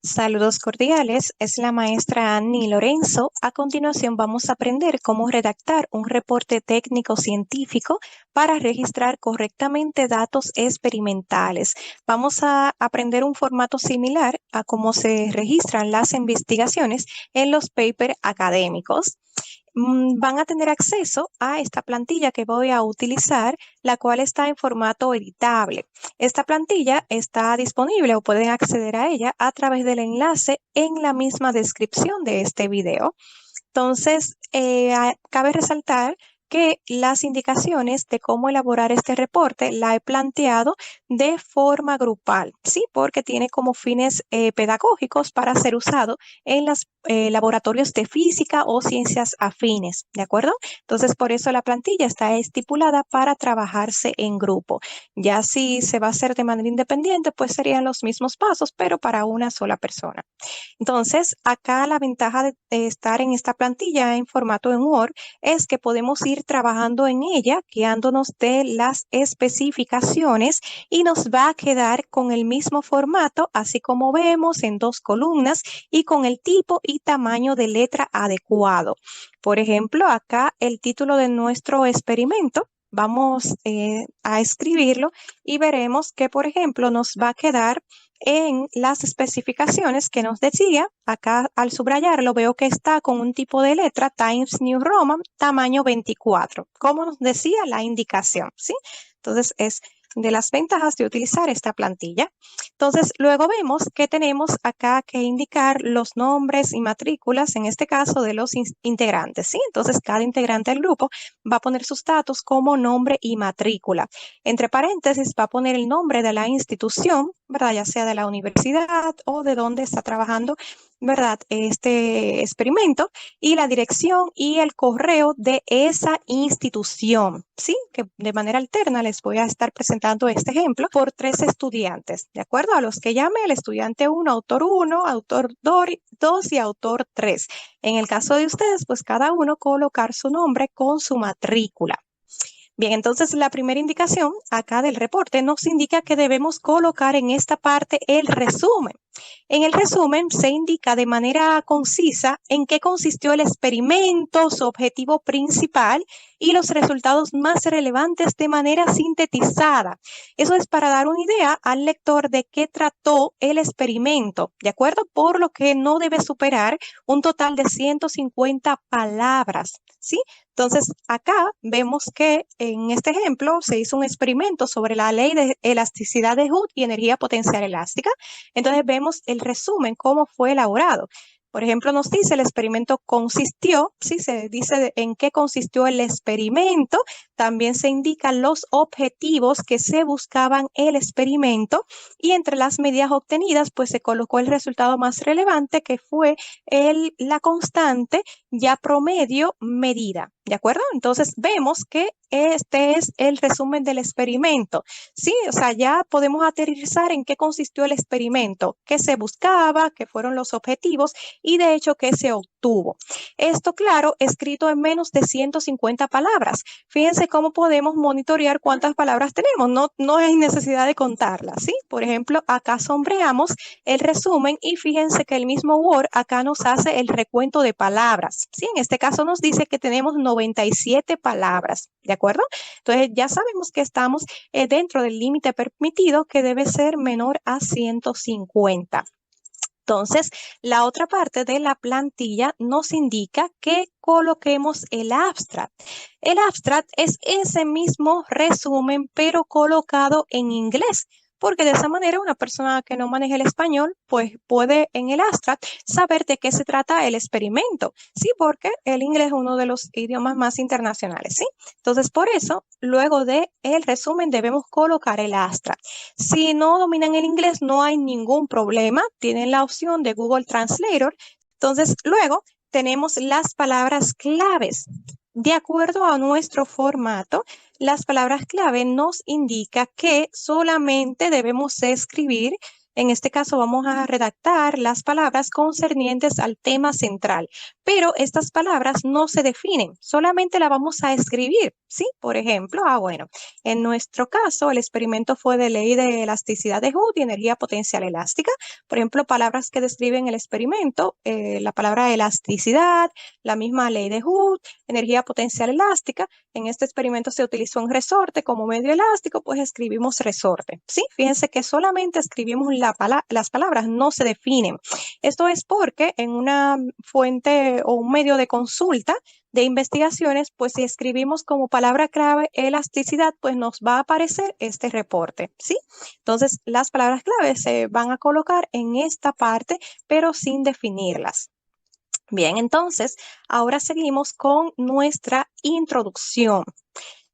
Saludos cordiales, es la maestra Annie Lorenzo. A continuación vamos a aprender cómo redactar un reporte técnico científico para registrar correctamente datos experimentales. Vamos a aprender un formato similar a cómo se registran las investigaciones en los papers académicos. Van a tener acceso a esta plantilla que voy a utilizar, la cual está en formato editable. Esta plantilla está disponible o pueden acceder a ella a través del enlace en la misma descripción de este video. Entonces, cabe resaltar que las indicaciones de cómo elaborar este reporte la he planteado de forma grupal, ¿sí? Porque tiene como fines pedagógicos para ser usado en los laboratorios de física o ciencias afines, ¿de acuerdo? Entonces, por eso la plantilla está estipulada para trabajarse en grupo. Ya si se va a hacer de manera independiente, pues serían los mismos pasos, pero para una sola persona. Entonces, acá la ventaja de estar en esta plantilla en formato en Word es que podemos ir trabajando en ella, guiándonos de las especificaciones y nos va a quedar con el mismo formato, así como vemos en 2 columnas y con el tipo y tamaño de letra adecuado. Por ejemplo, acá el título de nuestro experimento. Vamos a escribirlo y veremos que, por ejemplo, nos va a quedar en las especificaciones que nos decía. Acá al subrayarlo veo que está con un tipo de letra Times New Roman tamaño 24, como nos decía la indicación, ¿sí? Entonces es de las ventajas de utilizar esta plantilla. Entonces luego vemos que tenemos acá que indicar los nombres y matrículas, en este caso de los integrantes, ¿sí? Entonces cada integrante del grupo va a poner sus datos como nombre y matrícula. Entre paréntesis va a poner el nombre de la institución, ¿verdad? Ya sea de la universidad o de donde está trabajando, ¿verdad? Este experimento y la dirección y el correo de esa institución, ¿sí? Que de manera alterna les voy a estar presentando este ejemplo por 3 estudiantes, ¿de acuerdo? A los que llame el estudiante 1, autor 2 y autor 3. En el caso de ustedes, pues cada uno colocar su nombre con su matrícula. Bien, entonces la primera indicación acá del reporte nos indica que debemos colocar en esta parte el resumen. En el resumen se indica de manera concisa en qué consistió el experimento, su objetivo principal y los resultados más relevantes de manera sintetizada. Eso es para dar una idea al lector de qué trató el experimento, ¿de acuerdo? Por lo que no debe superar un total de 150 palabras, ¿sí? Entonces, acá vemos que en este ejemplo se hizo un experimento sobre la ley de elasticidad de Hooke y energía potencial elástica. Entonces, vemos el resumen, cómo fue elaborado. Por ejemplo, nos dice el experimento consistió, ¿sí? Se dice en qué consistió el experimento. También se indican los objetivos que se buscaban el experimento y entre las medidas obtenidas, pues se colocó el resultado más relevante que fue la constante ya promedio medida, ¿de acuerdo? Entonces vemos que este es el resumen del experimento, ¿sí? O sea, ya podemos aterrizar en qué consistió el experimento, qué se buscaba, qué fueron los objetivos y de hecho qué se obtuvo. Esto, claro, escrito en menos de 150 palabras. Fíjense cómo podemos monitorear cuántas palabras tenemos, no hay necesidad de contarlas, ¿sí? Por ejemplo, acá sombreamos el resumen y fíjense que el mismo Word acá nos hace el recuento de palabras, ¿sí? En este caso nos dice que tenemos 97 palabras, ¿de acuerdo? Entonces ya sabemos que estamos dentro del límite permitido que debe ser menor a 150. Entonces, la otra parte de la plantilla nos indica que coloquemos el abstract. El abstract es ese mismo resumen, pero colocado en inglés, porque de esa manera una persona que no maneje el español, pues puede en el abstract saber de qué se trata el experimento, ¿sí? Porque el inglés es uno de los idiomas más internacionales, ¿sí? Entonces, por eso, luego de el resumen debemos colocar el abstract. Si no dominan el inglés, no hay ningún problema. Tienen la opción de Google Translator. Entonces, luego tenemos las palabras claves. De acuerdo a nuestro formato, las palabras clave nos indica que solamente debemos escribir En este caso vamos a redactar las palabras concernientes al tema central, pero estas palabras no se definen, solamente la vamos a escribir, ¿sí? Por ejemplo, bueno, en nuestro caso el experimento fue de ley de elasticidad de Hooke y energía potencial elástica. Por ejemplo, palabras que describen el experimento, la palabra elasticidad, la misma ley de Hooke, energía potencial elástica. En este experimento se utilizó un resorte como medio elástico, pues escribimos resorte, ¿sí? Fíjense que solamente escribimos las palabras, no se definen. Esto es porque en una fuente o un medio de consulta de investigaciones, pues si escribimos como palabra clave elasticidad, pues nos va a aparecer este reporte, ¿sí? Entonces, las palabras clave se van a colocar en esta parte, pero sin definirlas. Bien, entonces, ahora seguimos con nuestra introducción.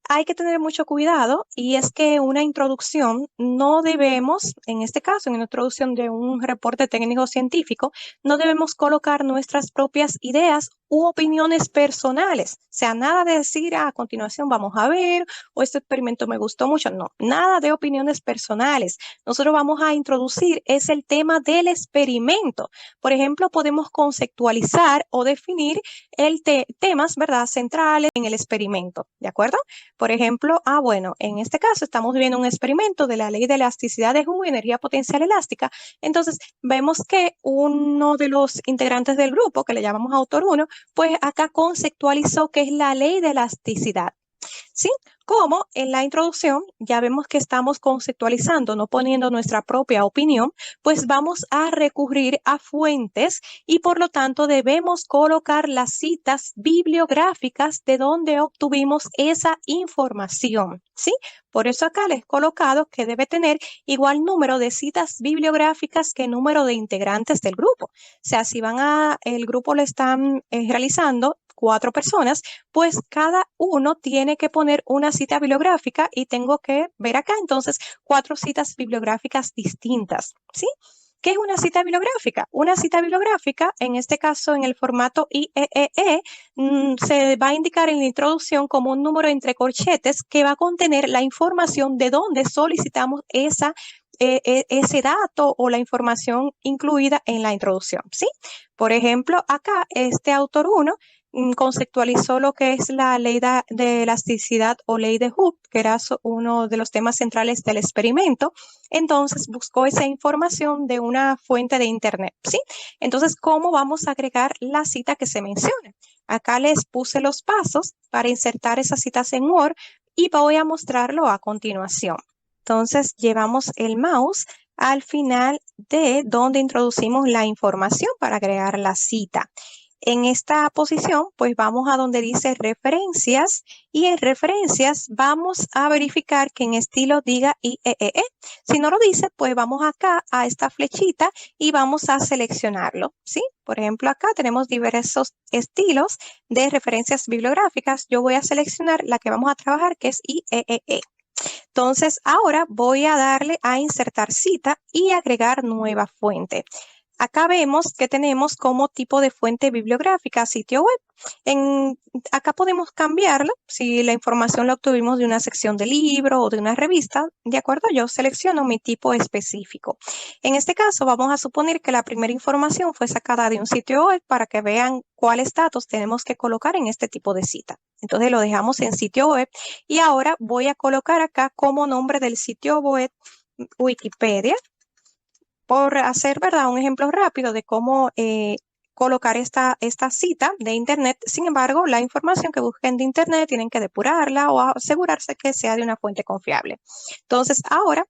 Hay que tener mucho cuidado y es que una introducción no debemos, en este caso, en una introducción de un reporte técnico científico, no debemos colocar nuestras propias ideas u opiniones personales. O sea, nada de decir, a continuación vamos a ver, o este experimento me gustó mucho. No, nada de opiniones personales. Nosotros vamos a introducir es el tema del experimento. Por ejemplo, podemos conceptualizar o definir temas, ¿verdad?, centrales en el experimento, ¿de acuerdo? Por ejemplo, bueno, en este caso estamos viendo un experimento de la ley de elasticidad de Hooke y energía potencial elástica. Entonces, vemos que uno de los integrantes del grupo, que le llamamos autor 1, pues acá conceptualizó qué es la ley de elasticidad. ¿Sí? Como en la introducción ya vemos que estamos conceptualizando, no poniendo nuestra propia opinión, pues vamos a recurrir a fuentes y por lo tanto debemos colocar las citas bibliográficas de donde obtuvimos esa información, ¿sí? Por eso acá les he colocado que debe tener igual número de citas bibliográficas que número de integrantes del grupo. O sea, si el grupo lo están realizando 4 personas, pues cada uno tiene que poner una cita bibliográfica y tengo que ver acá entonces 4 citas bibliográficas distintas, ¿sí? ¿Qué es una cita bibliográfica? Una cita bibliográfica, en este caso en el formato IEEE, se va a indicar en la introducción como un número entre corchetes que va a contener la información de dónde solicitamos ese dato o la información incluida en la introducción, ¿sí? Por ejemplo, acá este autor 1 conceptualizó lo que es la ley de elasticidad o ley de Hooke, que era uno de los temas centrales del experimento. Entonces buscó esa información de una fuente de internet, ¿sí? Entonces, ¿cómo vamos a agregar la cita que se menciona? Acá les puse los pasos para insertar esas citas en Word y voy a mostrarlo a continuación. Entonces, llevamos el mouse al final de donde introducimos la información para agregar la cita. En esta posición, pues vamos a donde dice referencias y en referencias vamos a verificar que en estilo diga IEEE. Si no lo dice, pues vamos acá a esta flechita y vamos a seleccionarlo, ¿sí? Por ejemplo, acá tenemos diversos estilos de referencias bibliográficas. Yo voy a seleccionar la que vamos a trabajar, que es IEEE. Entonces, ahora voy a darle a insertar cita y agregar nueva fuente. Acá vemos que tenemos como tipo de fuente bibliográfica sitio web. Acá podemos cambiarlo si la información la obtuvimos de una sección de libro o de una revista. De acuerdo, yo selecciono mi tipo específico. En este caso, vamos a suponer que la primera información fue sacada de un sitio web para que vean cuáles datos tenemos que colocar en este tipo de cita. Entonces lo dejamos en sitio web y ahora voy a colocar acá como nombre del sitio web Wikipedia, por hacer, ¿verdad?, un ejemplo rápido de cómo colocar esta cita de internet. Sin embargo, la información que busquen de internet tienen que depurarla o asegurarse que sea de una fuente confiable. Entonces, ahora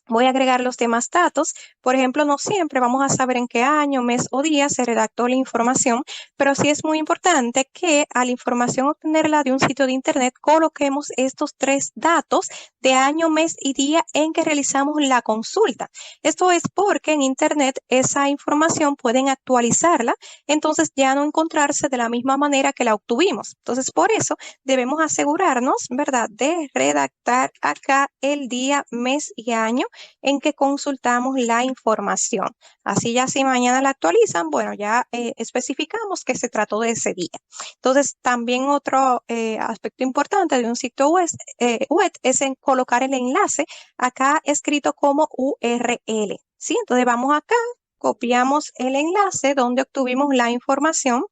voy a agregar los demás datos. Por ejemplo, no siempre vamos a saber en qué año, mes o día se redactó la información, pero sí es muy importante que a la información obtenerla de un sitio de internet coloquemos estos 3 datos de año, mes y día en que realizamos la consulta. Esto es porque en internet esa información pueden actualizarla, entonces ya no encontrarse de la misma manera que la obtuvimos. Entonces, por eso debemos asegurarnos, ¿verdad?, de redactar acá el día, mes y año en que consultamos la información. Así ya si mañana la actualizan, bueno, ya especificamos que se trató de ese día. Entonces, también otro aspecto importante de un sitio web es en colocar el enlace acá escrito como URL. ¿sí? Entonces vamos acá, copiamos el enlace donde obtuvimos la información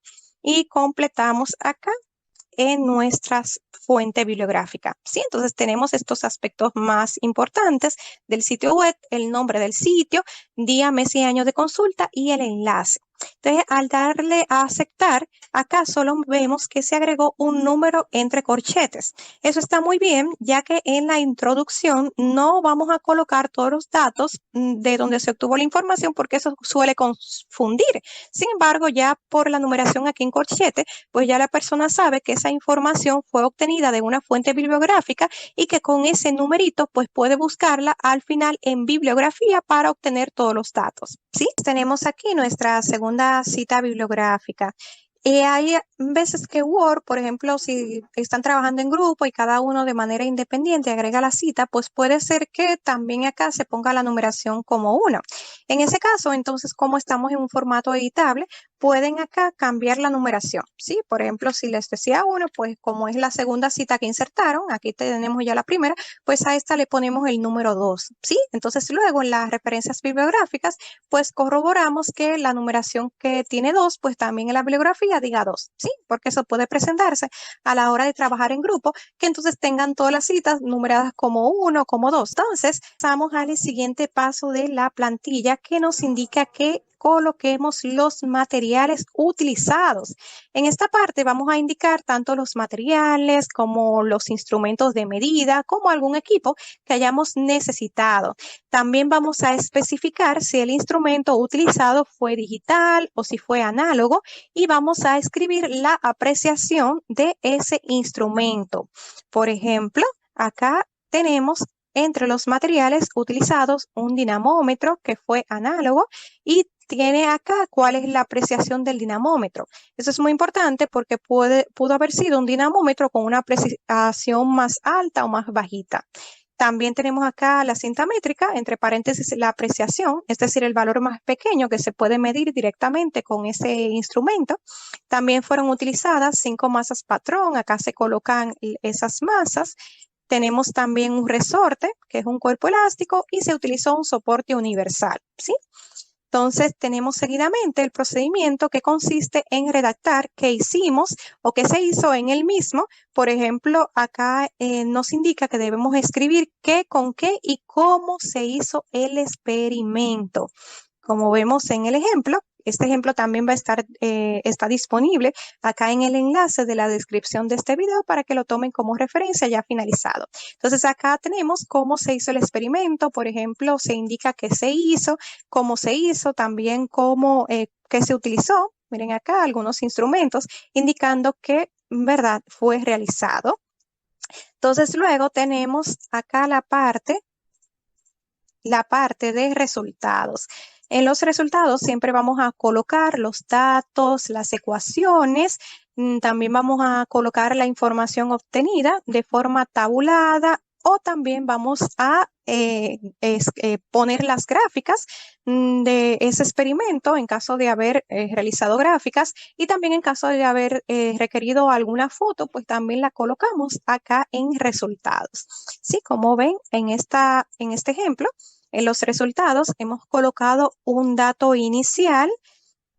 y completamos acá en nuestras fuente bibliográfica, ¿sí? Entonces tenemos estos aspectos más importantes del sitio web, el nombre del sitio, día, mes y año de consulta y el enlace. Entonces, al darle a aceptar, acá solo vemos que se agregó un número entre corchetes. Eso está muy bien, ya que en la introducción no vamos a colocar todos los datos de donde se obtuvo la información porque eso suele confundir. Sin embargo, ya por la numeración aquí en corchete, pues ya la persona sabe que esa información fue obtenida de una fuente bibliográfica y que con ese numerito pues puede buscarla al final en bibliografía para obtener todos los datos, ¿sí? Tenemos aquí nuestra segunda cita bibliográfica. Hay veces que Word, por ejemplo, si están trabajando en grupo y cada uno de manera independiente agrega la cita, pues puede ser que también acá se ponga la numeración como 1. En ese caso, entonces, como estamos en un formato editable, pueden acá cambiar la numeración, ¿sí? Por ejemplo, si les decía 1, pues como es la segunda cita que insertaron, aquí tenemos ya la primera, pues a esta le ponemos el número 2, ¿sí? Entonces luego en las referencias bibliográficas, pues corroboramos que la numeración que tiene 2, pues también en la bibliografía diga 2, ¿sí? Porque eso puede presentarse a la hora de trabajar en grupo, que entonces tengan todas las citas numeradas como 1, como 2. Entonces, pasamos al siguiente paso de la plantilla que nos indica que coloquemos los materiales utilizados. En esta parte vamos a indicar tanto los materiales como los instrumentos de medida, como algún equipo que hayamos necesitado. También vamos a especificar si el instrumento utilizado fue digital o si fue análogo y vamos a escribir la apreciación de ese instrumento. Por ejemplo, acá tenemos entre los materiales utilizados un dinamómetro que fue análogo y tiene acá cuál es la apreciación del dinamómetro. Eso es muy importante porque pudo haber sido un dinamómetro con una apreciación más alta o más bajita. También tenemos acá la cinta métrica, entre paréntesis la apreciación, es decir, el valor más pequeño que se puede medir directamente con ese instrumento. También fueron utilizadas 5 masas patrón, acá se colocan esas masas. Tenemos también un resorte, que es un cuerpo elástico, y se utilizó un soporte universal, ¿sí? Entonces, tenemos seguidamente el procedimiento que consiste en redactar qué hicimos o qué se hizo en el mismo. Por ejemplo, acá nos indica que debemos escribir qué, con qué y cómo se hizo el experimento. Como vemos en el ejemplo, este ejemplo también va a estar, está disponible acá en el enlace de la descripción de este video para que lo tomen como referencia ya finalizado. Entonces acá tenemos cómo se hizo el experimento, por ejemplo, se indica qué se hizo, cómo se hizo, también cómo, qué se utilizó. Miren acá algunos instrumentos indicando que, verdad, fue realizado. Entonces luego tenemos acá la parte de resultados. En los resultados siempre vamos a colocar los datos, las ecuaciones, también vamos a colocar la información obtenida de forma tabulada o también vamos a poner las gráficas de ese experimento en caso de haber realizado gráficas y también en caso de haber requerido alguna foto, pues también la colocamos acá en resultados. Sí, como ven en este ejemplo, en los resultados hemos colocado un dato inicial,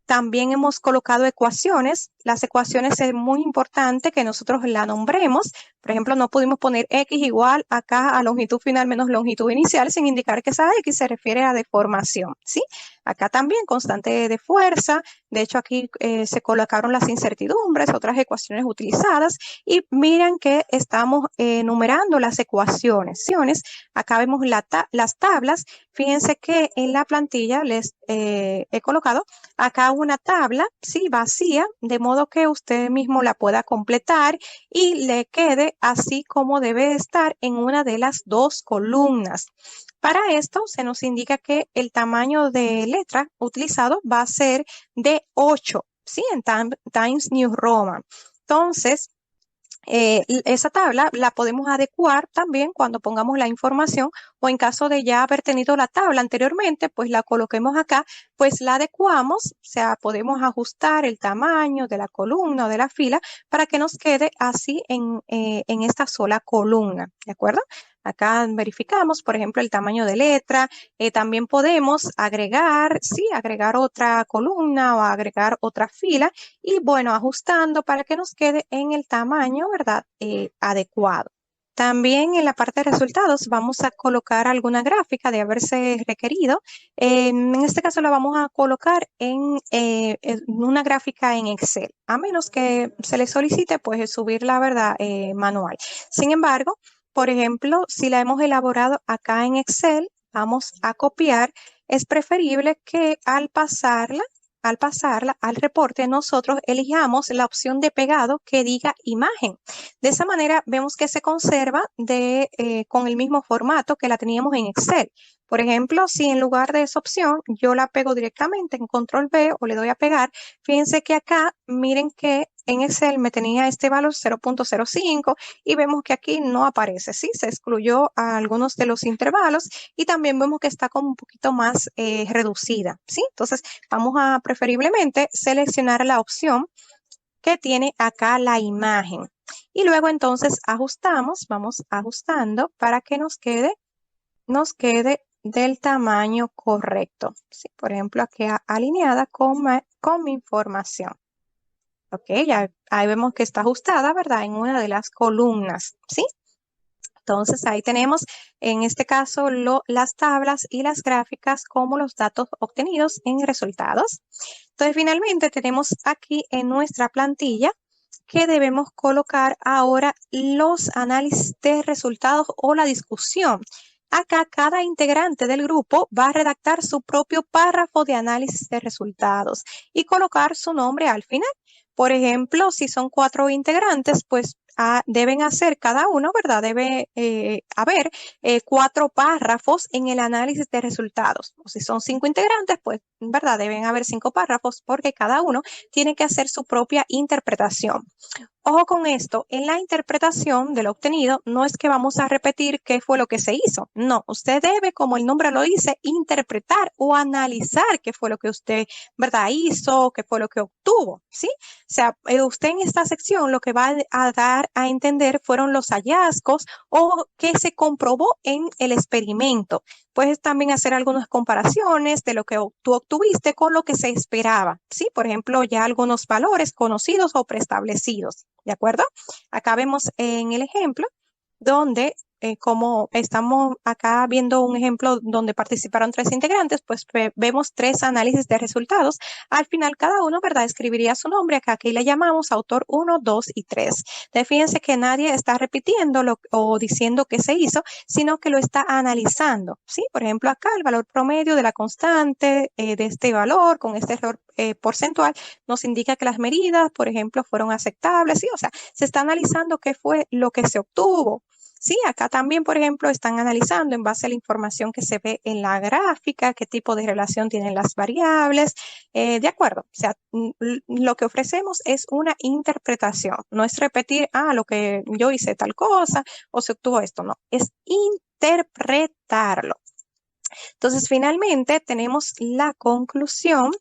también hemos colocado ecuaciones. Las ecuaciones es muy importante que nosotros la nombremos. Por ejemplo, no pudimos poner X igual acá a longitud final menos longitud inicial sin indicar que esa X se refiere a deformación, ¿sí? Acá también constante de fuerza. De hecho, aquí se colocaron las incertidumbres, otras ecuaciones utilizadas. Y miren que estamos numerando las ecuaciones. Acá vemos las tablas. Fíjense que en la plantilla les he colocado acá una tabla, sí, vacía, de modo que usted mismo la pueda completar y le quede así como debe estar en una de las dos columnas. Para esto se nos indica que el tamaño de letra utilizado va a ser de 8, ¿sí? En Times New Roman. Entonces, esa tabla la podemos adecuar también cuando pongamos la información o en caso de ya haber tenido la tabla anteriormente, pues la coloquemos acá, pues la adecuamos, o sea, podemos ajustar el tamaño de la columna o de la fila para que nos quede así en esta sola columna, ¿de acuerdo? Acá verificamos, por ejemplo, el tamaño de letra. También podemos agregar, sí, agregar otra columna o agregar otra fila y bueno, ajustando para que nos quede en el tamaño, ¿verdad? Adecuado. También en la parte de resultados vamos a colocar alguna gráfica de haberse requerido. En este caso la vamos a colocar en una gráfica en Excel, a menos que se le solicite pues subir la verdad manual. Sin embargo, por ejemplo, si la hemos elaborado acá en Excel, vamos a copiar. Es preferible que al pasarla al reporte, nosotros elijamos la opción de pegado que diga imagen. De esa manera vemos que se conserva con el mismo formato que la teníamos en Excel. Por ejemplo, si en lugar de esa opción yo la pego directamente en control V o le doy a pegar, fíjense que acá miren que en Excel me tenía este valor 0.05 y vemos que aquí no aparece, ¿sí? Se excluyó a algunos de los intervalos y también vemos que está como un poquito más reducida, ¿sí? Entonces vamos a preferiblemente seleccionar la opción que tiene acá la imagen y luego entonces ajustamos, vamos ajustando para que nos quede del tamaño correcto, ¿sí? Por ejemplo, aquí alineada con mi información. Ok, ya ahí vemos que está ajustada, ¿verdad? En una de las columnas, ¿sí? Entonces ahí tenemos en este caso las tablas y las gráficas como los datos obtenidos en resultados. Entonces finalmente tenemos aquí en nuestra plantilla que debemos colocar ahora los análisis de resultados o la discusión. Acá cada integrante del grupo va a redactar su propio párrafo de análisis de resultados y colocar su nombre al final. Por ejemplo, si son 4 integrantes, pues deben hacer cada uno, ¿verdad? Debe haber 4 párrafos en el análisis de resultados. O si son 5 integrantes, pues, ¿verdad? Deben haber 5 párrafos porque cada uno tiene que hacer su propia interpretación. Ojo con esto, en la interpretación de lo obtenido no es que vamos a repetir qué fue lo que se hizo. No, usted debe, como el nombre lo dice, interpretar o analizar qué fue lo que usted, ¿verdad? Hizo, qué fue lo que obtuvo, ¿sí? O sea, usted en esta sección lo que va a dar a entender fueron los hallazgos o qué se comprobó en el experimento. Puedes también hacer algunas comparaciones de lo que tú obtuviste con lo que se esperaba, ¿sí? Por ejemplo, ya algunos valores conocidos o preestablecidos. ¿De acuerdo? Acá vemos en el ejemplo donde, como estamos acá viendo un ejemplo donde participaron 3 integrantes, pues vemos 3 análisis de resultados. Al final, cada uno, ¿verdad? Escribiría su nombre. Acá aquí le llamamos autor 1, 2 y 3. Entonces, fíjense que nadie está repitiendo o diciendo qué se hizo, sino que lo está analizando, ¿sí? Por ejemplo, acá el valor promedio de la constante de este valor con este error porcentual nos indica que las medidas, por ejemplo, fueron aceptables, ¿sí? O sea, se está analizando qué fue lo que se obtuvo. Sí, acá también, por ejemplo, están analizando en base a la información que se ve en la gráfica, qué tipo de relación tienen las variables, de acuerdo. O sea, lo que ofrecemos es una interpretación, no es repetir, lo que yo hice tal cosa o se obtuvo esto, no, es interpretarlo. Entonces, finalmente tenemos la conclusión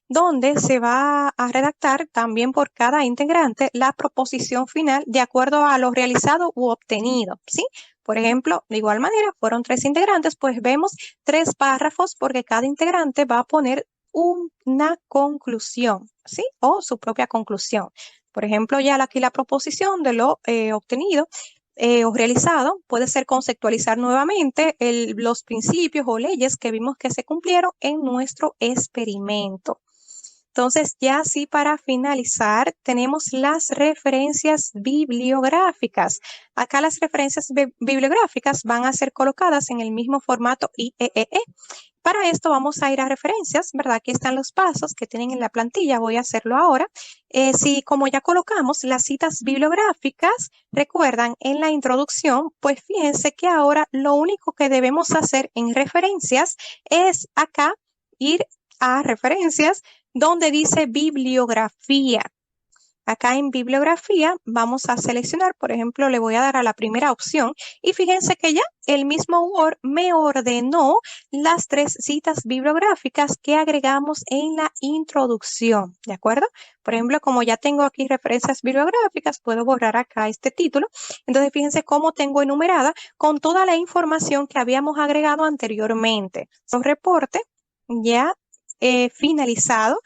donde se va a redactar también por cada integrante la proposición final de acuerdo a lo realizado u obtenido, ¿sí? Por ejemplo, de igual manera, fueron 3 integrantes, pues vemos 3 párrafos porque cada integrante va a poner una conclusión, ¿sí? O su propia conclusión. Por ejemplo, ya aquí la proposición de lo obtenido o realizado puede ser conceptualizar nuevamente los principios o leyes que vimos que se cumplieron en nuestro experimento. Entonces, ya así para finalizar, tenemos las referencias bibliográficas. Acá las referencias bibliográficas van a ser colocadas en el mismo formato IEEE. Para esto vamos a ir a referencias, ¿verdad? Aquí están los pasos que tienen en la plantilla, voy a hacerlo ahora. Si como ya colocamos las citas bibliográficas, recuerdan en la introducción, pues fíjense que ahora lo único que debemos hacer en referencias es acá ir a referencias donde dice bibliografía. Acá en bibliografía vamos a seleccionar, por ejemplo, le voy a dar a la primera opción y fíjense que ya el mismo Word me ordenó las 3 citas bibliográficas que agregamos en la introducción, ¿de acuerdo? Por ejemplo, como ya tengo aquí referencias bibliográficas, puedo borrar acá este título. Entonces, fíjense cómo tengo enumerada con toda la información que habíamos agregado anteriormente. Son reporte ya finalizado